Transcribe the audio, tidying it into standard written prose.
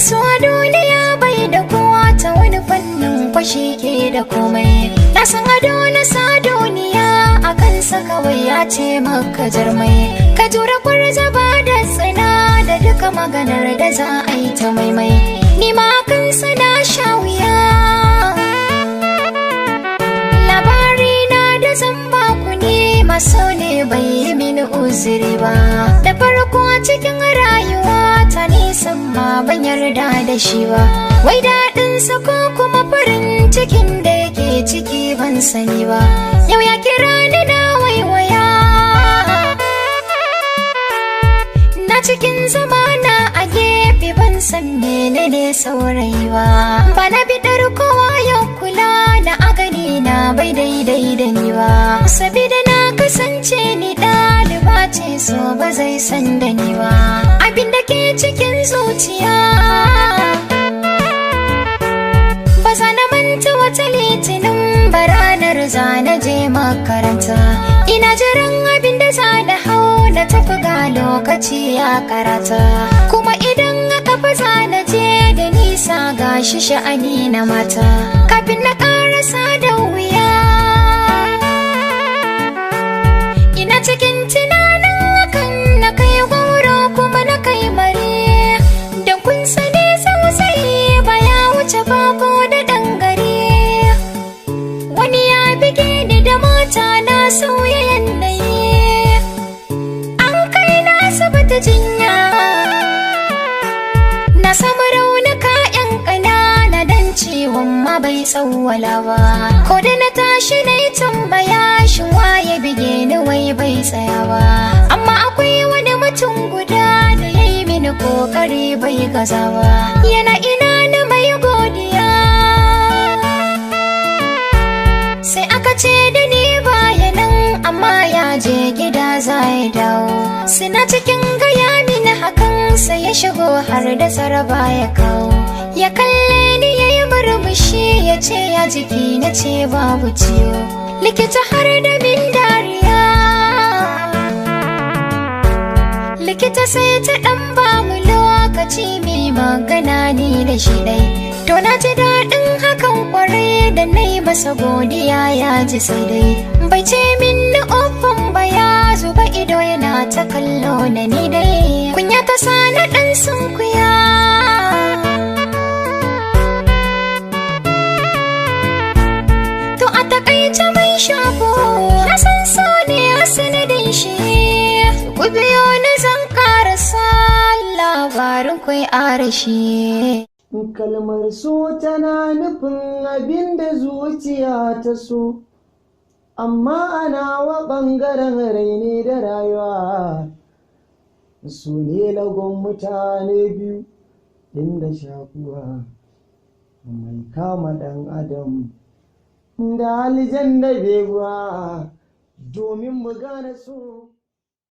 so a duniya bai da kowa ta wani fannin kwashi ke da komai. Na san ado na sa duniya a kansa kawai ya ce maka jarmai. Ka jura kwarzaba da tsina da duka maganar da za a yi ta maimai. Ni ma kansa na sha wuya. Labari na da zan baku ne maso ne bai yi mini uzuri ba. Da farko cikin rayuwa ta nisan ma ban yarda da shi ba. Wai daɗinsa ko kuma farin cikin da yake ciki ban sani ba. Yau ya kira ni na waiwaya, na cikin zamana a gefe ban san menene saurayi ba. Ba na bidar kowa ya kula da agani na bai daidai da ni ba. Sabida na kasance ni ɗaliba ce so ba zai san da ni ba. Abin da ke cikin zuciya ba za na manta wata litinin ba, ranar za na je makaranta. Ina jiran abin da za na hau na tafi ga lokaci ya karata. Kuma idan aka fi za na je da nisa gashi sha'ani na mata. Kafin na karasa da wuya ina cikin tunanin hakan na kai gwauro kuma na kai mare. Don kun sani sosai ba ya wuce bako da dangare. Wani ya bige ni da mota na sauya yanayi, an kai na asibiti jinya. Na samu raunuka 'yan ƙanana dan ciwon ma bai tsawwala ba. Ko da na tashi na yi tambaya shin waye bige ni wai bai tsaya ba. Amma akwai wani mutum guda da ya yi mini kokari bai gaza ba. Yana ina na mai godiya. Sai aka ce da ni baya nan amma ya je gida za ya dawo. Suna cikin gaya mini hakan sai ya shigo har da saraba ya kawo. Ya kalle ni ya yi murmushi ya ce ya jiki na ce babu ciwo. Likita har da min dariya. Likita sai ta ɗan ba mu lokaci mai magana ni da shi ɗai. To na ji daɗin hakan kwarai da na yi masa godiya ya ji sai dai. Bai ce min na ofan ba ya zuba ido yana ta kallo na ni dai. Kunya ta sa na ɗan sunkuya. To a takaice mai shago na san so ne a sanadin shi. Ku biyo na zan karasa labarin kwai arashi. Kalmar so tana nufin abin da zuciya ta so, amma ana wa ɓangaren raini da rayuwa. Su ne lagon mutane biyu inda shakuwa mai kama ɗan adam da aljan da beguwa domin mu gane so.